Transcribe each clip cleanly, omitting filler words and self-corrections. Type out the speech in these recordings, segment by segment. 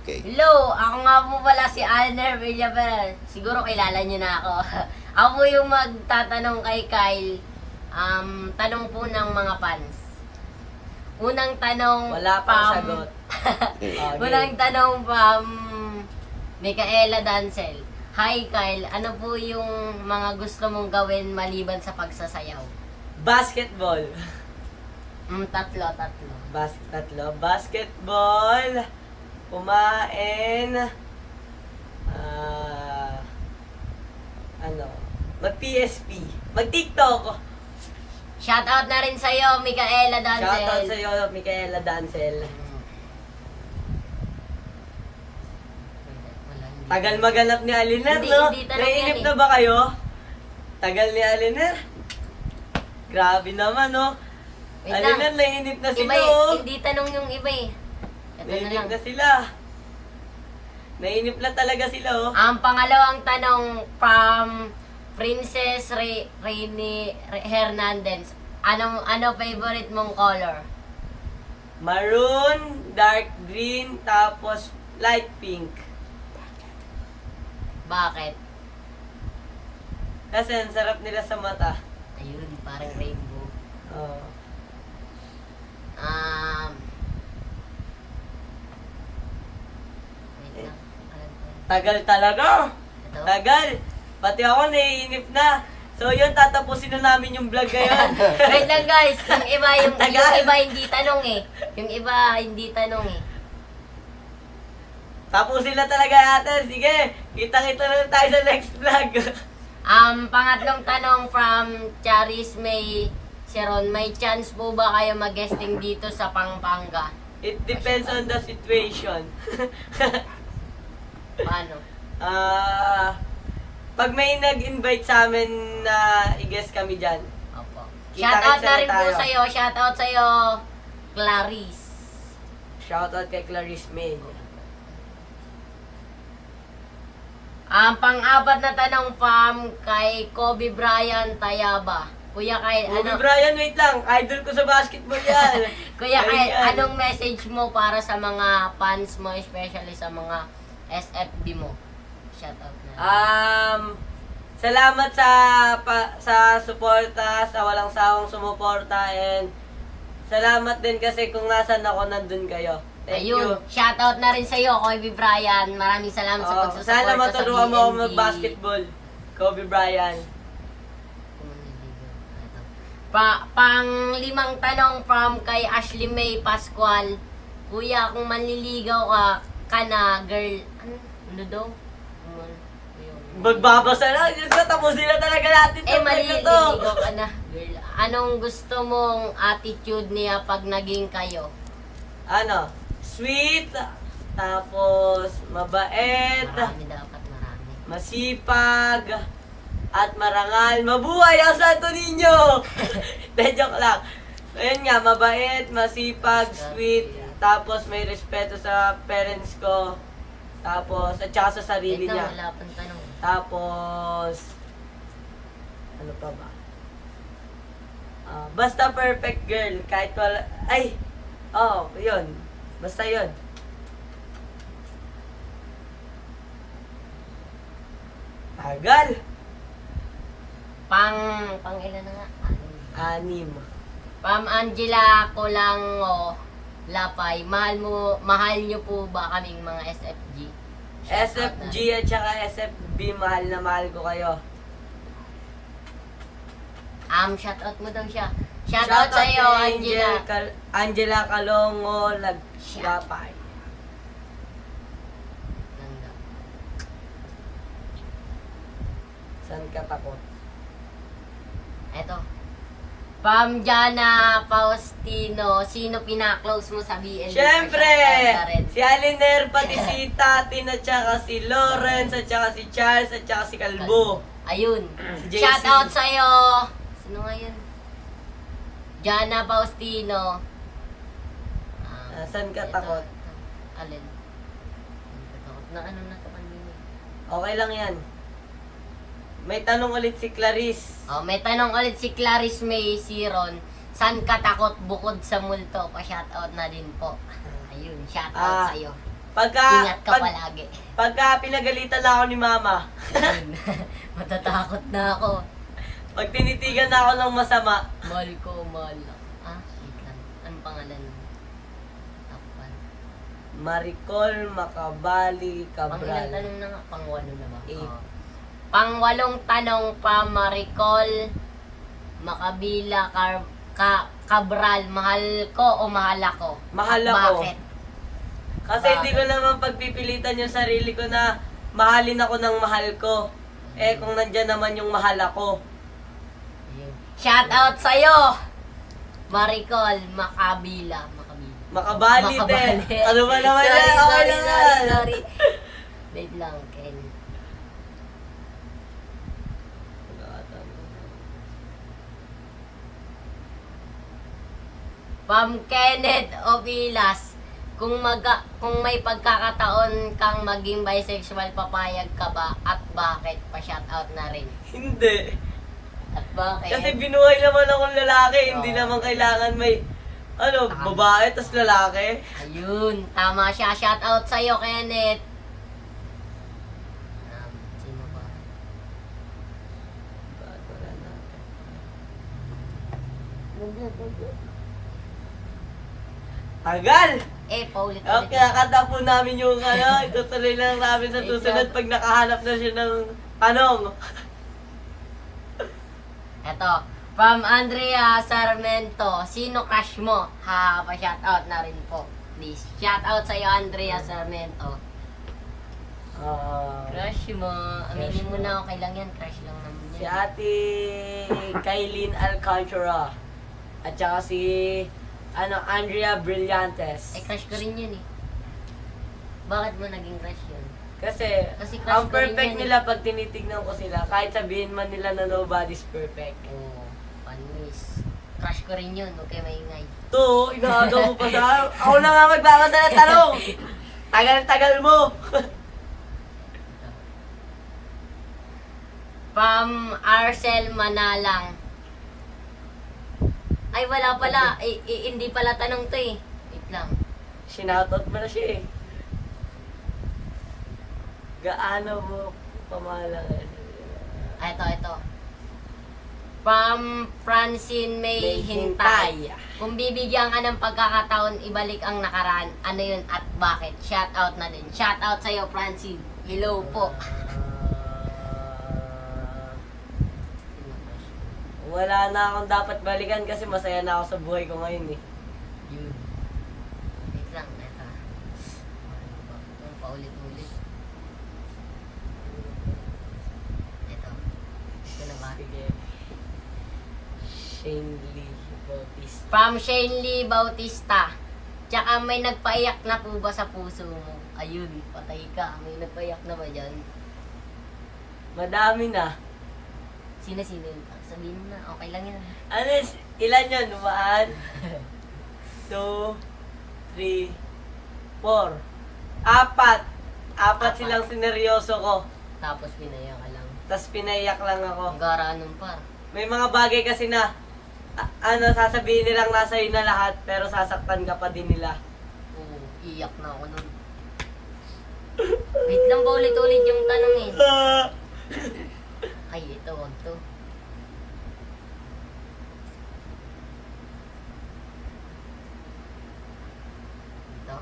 Okay. Hello, ako nga po pala si Alner Villaver. Siguro kilala niyo na ako. Ako po yung magtatanong kay Kyle. Tanong po ng mga fans. Unang tanong, Wala pang sagot. Unang tanong, Micaela Dancel. Hi Kyle, ano po yung mga gusto mong gawin maliban sa pagsasayaw? Basketball. Tatlo. Tatlo. Basketball. Kumain. Mag-PSP. Mag-TikTok. Shoutout na rin sa'yo, Micaela Dancel. Shoutout sa'yo, Micaela Dancel. Tagal maganap ni Aliner, no? Naiinip na ba kayo? Tagal ni Aliner? Grabe naman, no? Aliner, naiinip na sila, oh. Hindi tanong yung iba, eh. Naiinip na sila. Naiinip na talaga sila, oh. Ang pangalawang tanong from Princess Rainy Hernandez. Ano favorite mong color? Maroon, dark green, tapos light pink. Bakit? Kasi ang sarap nila sa mata. Ayun, parang rainbow. Oo. Wait lang. Tagal talaga. Ito? Tagal. Pati ako naiinip na. So yun, tatapusin na namin yung vlog ngayon. Wait lang guys, yung iba Tagal. hindi tanong eh. Yung iba hindi tanong eh. Tapusin na talaga natin. Sige, kita-kita na tayo sa next vlog. Pangatlong tanong from Charis May Seron. May chance po ba kayo mag-guesting dito sa Pampanga? It depends on the situation. Paano? Pag may nag-invite sa amin na i-guest kami dyan. Opo. Kita-kita Shoutout na rin po tayo. sa'yo. Shoutout sa'yo, Clarice. Shoutout kay Clarice May. Pang-apat na tanong kay Kobe Bryant Tayaba. Kuya Kyle, Kobe Bryant, wait lang. Idol ko sa basketball yan. Kuya Kyle, Yan. anong message mo para sa mga fans mo, especially sa mga SFB mo? Shoutout na. Salamat sa suporta, sa walang sawang sumuporta, and salamat din kasi kung nasan ako, nandun kayo. Thank you. Shoutout na rin sa'yo, Kobe Bryant. Maraming salamat sa pagsusuporta sa Sana maturuan mo ako BNB. mag-basketball, Kobe Bryant. Pang-limang tanong from kay Ashley May Pascual. Kuya, kung manliligaw ka na, girl, ano daw? Magbabasa lang, Diyos ko, tapusin na talaga natin itong vlog na to. Manliligaw ka na, girl. Anong gusto mong attitude niya pag naging kayo? Ano? Sweet, tapos mabait, Marami dapat, marami. masipag, at marangal. Mabuhay ang Santo Niño! De, joke lang. Ayun nga, mabait, masipag, sweet, tapos may respeto sa parents ko, tapos, at saka sa sarili Ito, niya. wala pang tanong. Tapos, ano pa ba? Basta perfect girl, kahit wala, yun. Basta yun. Tagal. Pang ilan na nga? Anim. Pam Angela Colango Lapay, mahal nyo po ba kaming mga SFG? SFG at saka SFB, mahal na mahal ko kayo. Shoutout mo daw siya. Shoutout sa'yo, Angela. Angela Calongo Lapay. Ganda. Saan ka takot? Eto. Pam Jana Faustino, sino pina-close mo sa BNB? Siyempre! Shoutout na rin. Si Aliner, pati si Tatin, at saka si Lawrence, at saka si Charles, at saka si Calbo. Ayun. Si JC. Shoutout sa'yo. Sino nga yun? Jana Faustino. Saan ka Ito, takot? ito. Alin? Saan ka takot? Na ano na to kanina? Okay lang yan. May tanong ulit si Clarice. May tanong ulit si Clarice May Siron. Saan ka takot bukod sa multo? Pa-shoutout na din po. Ayun, shoutout sa'yo. Ingat ka palagi. Pagka pinagalitan na ako ni mama, Matatakot na ako. pag tinitigan na ako ng masama, Mahal ko, mahal. Wait lang. Anong pangalan mo? Takpan. Maricol, Macabali, Pang ilang Cabral. tanong na nga? Pang-walo na ba? 8. Oo. Pang-walong tanong pa, Maricol, Macabila, Cabral, mahal ko o mahal ako? Mahal At ako. Bakit? Kasi hindi ko naman pagpipilitan yung sarili ko na mahalin ako ng mahal ko. Eh, kung nandyan naman yung mahal ako. Shout out sa'yo! Maricol, Macabila. Makabali din. Ano ba naman yan? Okay na yan. Sorry. Wait lang, Ken. Pam Kenneth Ovilas, kung may pagkakataon kang maging bisexual, papayag ka ba? At bakit? Pa-shoutout na rin. Hindi. At bakit? Kasi binuhay naman akong lalaki. Hindi Oo. naman kailangan may, babae tas lalaki. Ayun, tama siya. Shoutout sa'yo, Kenneth. Sino ba? Tagal! Paulit-ulit. Okay, kakanta po namin yung itutuloy lang namin sa susunod pag nakahanap na siya ng tanong. Eto, from Andrea Sarmento, sino crush mo? Pa-shoutout na rin po. Please, shoutout sa'yo, Andrea Sarmento. Crush mo. Aminin mo na, okay lang yan. Crush lang naman yan. Si Ate Kailin Alcantara. At saka si Andrea Brillantes. Crush ko rin yun eh. Bakit mo naging crush yun? Kasi Kasi crush ang ko rin perfect yan nila pag tinitignan ko sila, kahit sabihin man nila na nobody's perfect. Oo, panis. Crush ko rin yun, okay maingay. To, inaagaw mo pa sa ako na nga magbabasa ng tanong. Tagal-tagal mo. From Arcel Manalang. Ay, wala pala. Hindi pala tanong to eh. Wait lang. Sinoutout mo na siya eh. Gaano mo pamahalang Ito. From Francine May Hintay. Kung bibigyan ka ng pagkakataon, ibalik ang nakaraan, ano yun at bakit? Shout out na din. Shout out sa'yo, Francine. Hello po. Wala na akong dapat balikan kasi masaya na ako sa buhay ko ngayon eh. Yun. Wait lang, ito. Paulit-ulit. Ito. Ito na ba? Sige. Shane Lee Bautista. From Shane Lee Bautista. Tsaka may nagpaiyak na po ba sa puso mo? Ayun, patay ka. May nagpaiyak na ba dyan? Madami na. Sino-sino yun? Sabihin mo na, okay lang yan. Ilan yun? 1, 2, 3, 4. 4. 4 silang sineryoso ko. Tapos pinaiyak ka lang. Tapos pinaiyak lang ako. Ang gara nun par. May mga bagay kasi na, sasabihin nilang nasa iyo na lahat, pero sasaktan ka pa din nila. Oo, iyak na ako nun. Wait lang ba ulit-ulit yung tanong eh. Ay, ito, wag to. Ito.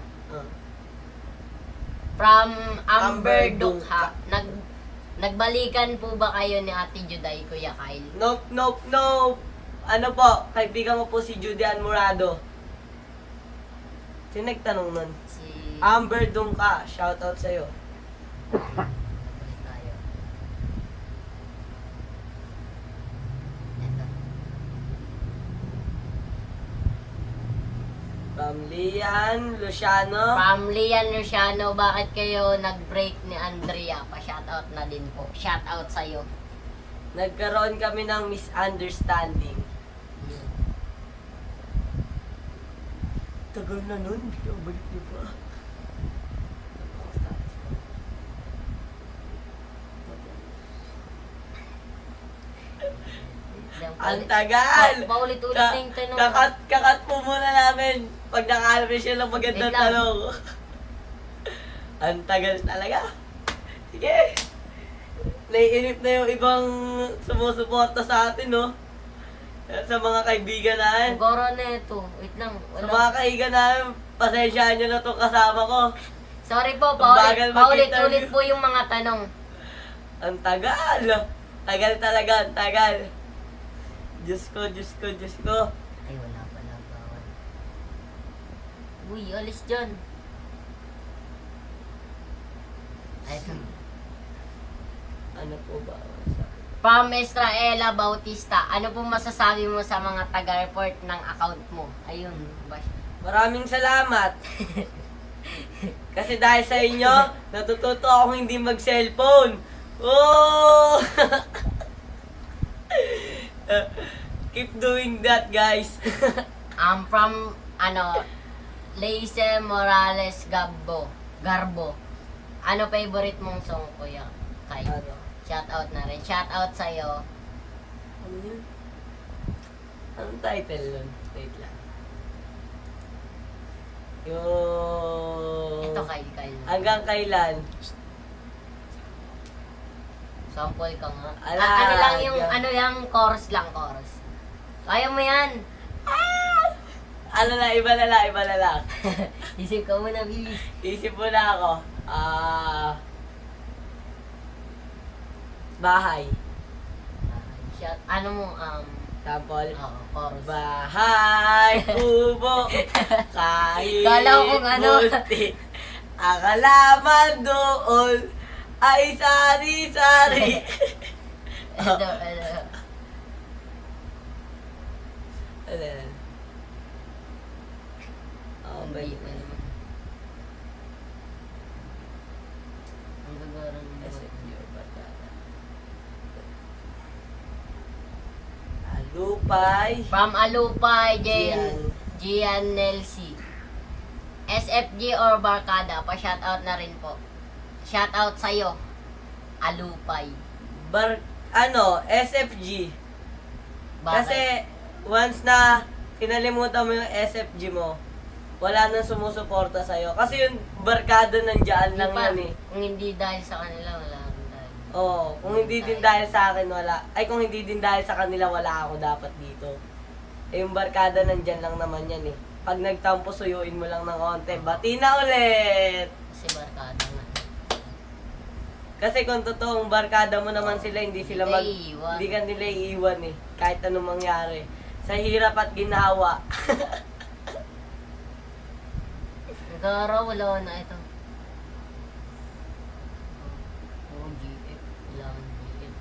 From Amber Dukha. Nagbalikan po ba kayo ni Ate Juday, Kuya Kyle? Nope. Ano po, kaibigan ko po si Judy Almorado. Sino nagtanong nun? Si... Amber Dungka, shoutout sa'yo. Nagbalik tayo. Ito. From Lian Luciano. From Lian Luciano, bakit kayo nag-break ni Andrea? Pa-shoutout na din po. Shoutout sa'yo. Nagkaroon kami ng misunderstanding. Tagal na nun. Balik niyo pa. Ang tagal! Paulit-ulit na yung tanong. Kakat po muna namin pag nakahalap siya ng magandang Wait lang. tanong. Ang tagal talaga. Sige. Naiinip na yung ibang sumusuporta sa atin, no? Sa mga kaibigan namin. Siguro na ito. Wait lang. Sa mga kaibigan namin, pasensyaan nyo na itong kasama ko. Sorry po, Ang bagal paulit-ulit mag-interview. po yung mga tanong. Ang tagal. Tagal talaga, ang tagal. Diyos ko, Diyos ko, Diyos ko. Ay, wala pala. Bawal. Uy, alis dyan. Ay, ito. Ano po ba? From Estraela Bautista, ano po masasabi mo sa mga taga-report ng account mo? Ayun. Bash. Maraming salamat. Kasi dahil sa inyo, natututo akong hindi mag-cellphone. Oh! Keep doing that, guys. From, Leice Morales Garbo. Ano favorite mong song, kuya? Kay. Ano? Shout out na rin. Shout out sa'yo. Ano yun? Anong title nun? Wait lang. Yung... Ito kay. Hanggang kailan? Sample ka nga. Ala, ano lang yung, hanggang- chorus lang, chorus. Kaya mo yan. Ano na, iba na lang. Isip ka muna, bilis. Isip mo na ako. Bahay. Ano mo, Sample. chorus. Bahay, kubo, kahit Kala ko kung ano. munti. Ang halaman doon ay sari-sari. Ito. Ano yan? Oh, ba Hindi, yun? Ang gagawin mo. SFG or Barkada? Alupay. From Alupay, Gian. Gian Nelsi. SFG or Barkada, pa-shoutout na rin po. Shoutout sa'yo, Alupay. SFG. Bakit? Kasi, once na kinalimutan mo yung SFG mo, wala nang sumusuporta sa'yo. Kasi yung barkada nandiyan lang Pa, yan eh. Kung hindi dahil sa kanila, wala akong dahil. Oo, kung hindi din dahil sa akin, wala. Ay, kung hindi din dahil sa kanila, wala ako dapat dito. Eh, yung barkada nandiyan lang naman yan eh. Pag nagtampo, suyuin mo lang ng konti. Bati na ulit! Kasi Barkada nga. Kasi kung totoong barkada mo naman sila, hindi sila Iiwan. hindi ka nila iiwan eh. Kahit anong mangyari. Sa hirap at ginawa. Nagkara, wala na ito. Oo, GF. Kailangan GF.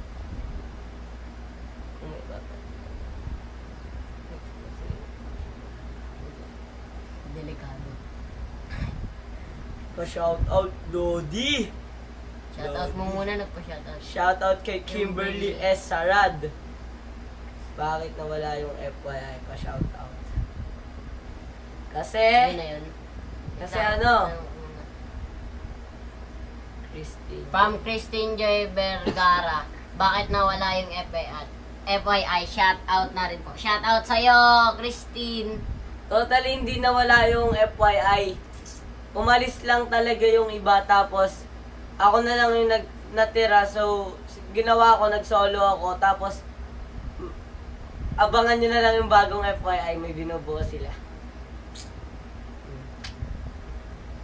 Delikado. Pa-shout out, Lodi! Shoutout mo muna, nagpa-shoutout. Shoutout kay Kimberly S. Sarad. Bakit nawala yung FYI pa shoutout? Kasi, Yun na yun. Kasi Ito, ano? una. Christine. From Christine Joy Vergara. Bakit nawala yung FYI? Shoutout na rin po. Shoutout sa'yo, Christine. Totally hindi nawala yung FYI. Umalis lang talaga yung iba tapos ako na lang yung natira. So, ginawa ko, nag-solo ako. Tapos, abangan nyo na lang yung bagong FYI. May binubuo sila.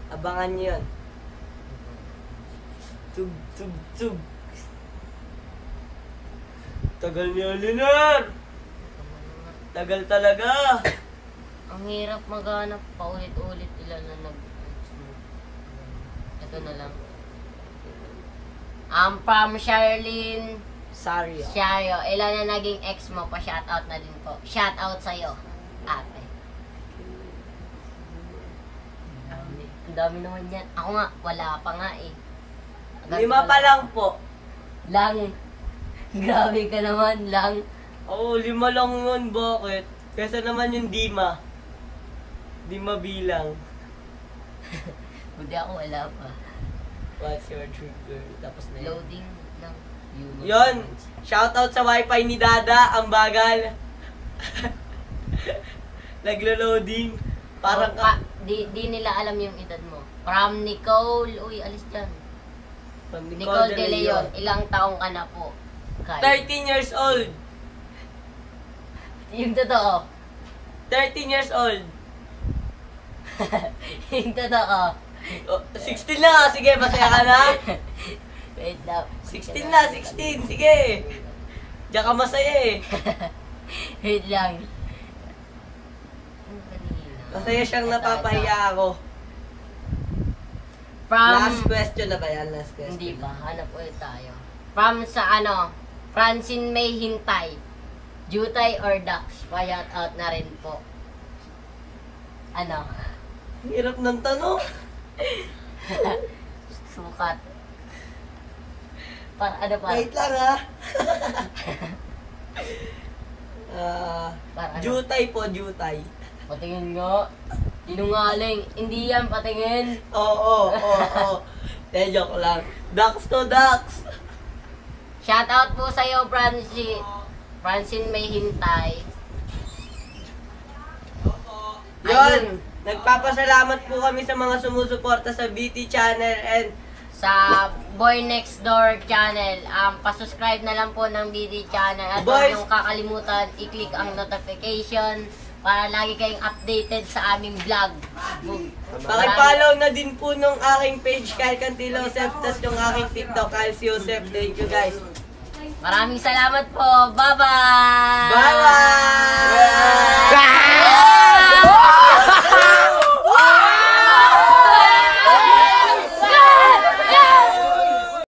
Abangan nyo yun. Tug. Tagal niya, Linar! Tagal talaga! Ang hirap maghanap paulit-ulit ilan na Ito na lang. From Charlene Sorry. Shario, ilan na naging ex mo? Pa-shoutout na din po. Shoutout sa'yo, ate. Ang dami naman yan. Ako nga, wala pa nga eh. Agad 5 pa lang po. Lang. Grabe ka naman, lang. Oo, 5 lang yun. Bakit? Kesa naman yung Dima. Dima bilang. Buti ako, wala pa. What's your trigger? Tapos na yun. Loading lang. Yun! Shoutout sa wifi ni Dada. Ang bagal. Naglo-loading. Parang di nila alam yung edad mo. From Nicole, uy, alis dyan. From Nicole De Leon, ilang taong ka na po? Kyle. 13 years old. Yung totoo. 13 years old. Yung totoo. Oh, 16 na, sige, masaya ka na? Wait lang. 16 na, 16, sige. Diyan ka masaya eh. Wait lang. Ano kanina? Masaya siyang napapahiya ako. From... Last question na ba yan? Last question. Hindi pa, hanap ulit tayo. From sa ano, Francine May Hintay. Jutay or Dax? Pa-shout out na rin po. Ano? Hirap ng tanong. Sukat. Para ano pa? Wait lang ha. Para ano? Jutay po, jutay. Patingin nga. Sinungaling. Hindi yan patingin. Oo. Joke lang. Dax to Dax. Shout out po sa'yo, Francine May Hintay. Yun. Nagpapasalamat po kami sa mga sumusuporta sa BT channel and Sa Boy Next Door channel. Pasubscribe na lang po ng BT channel. At Boys! huwag niyong kakalimutan i-click ang notification para lagi kayong updated sa aming vlog. pakipollow na din po nung aking page Kyle Cantilo Joseph, tas yung aking TikTok Kyle Joseph. Thank you guys. Maraming salamat po. Bye-bye! Bye-bye!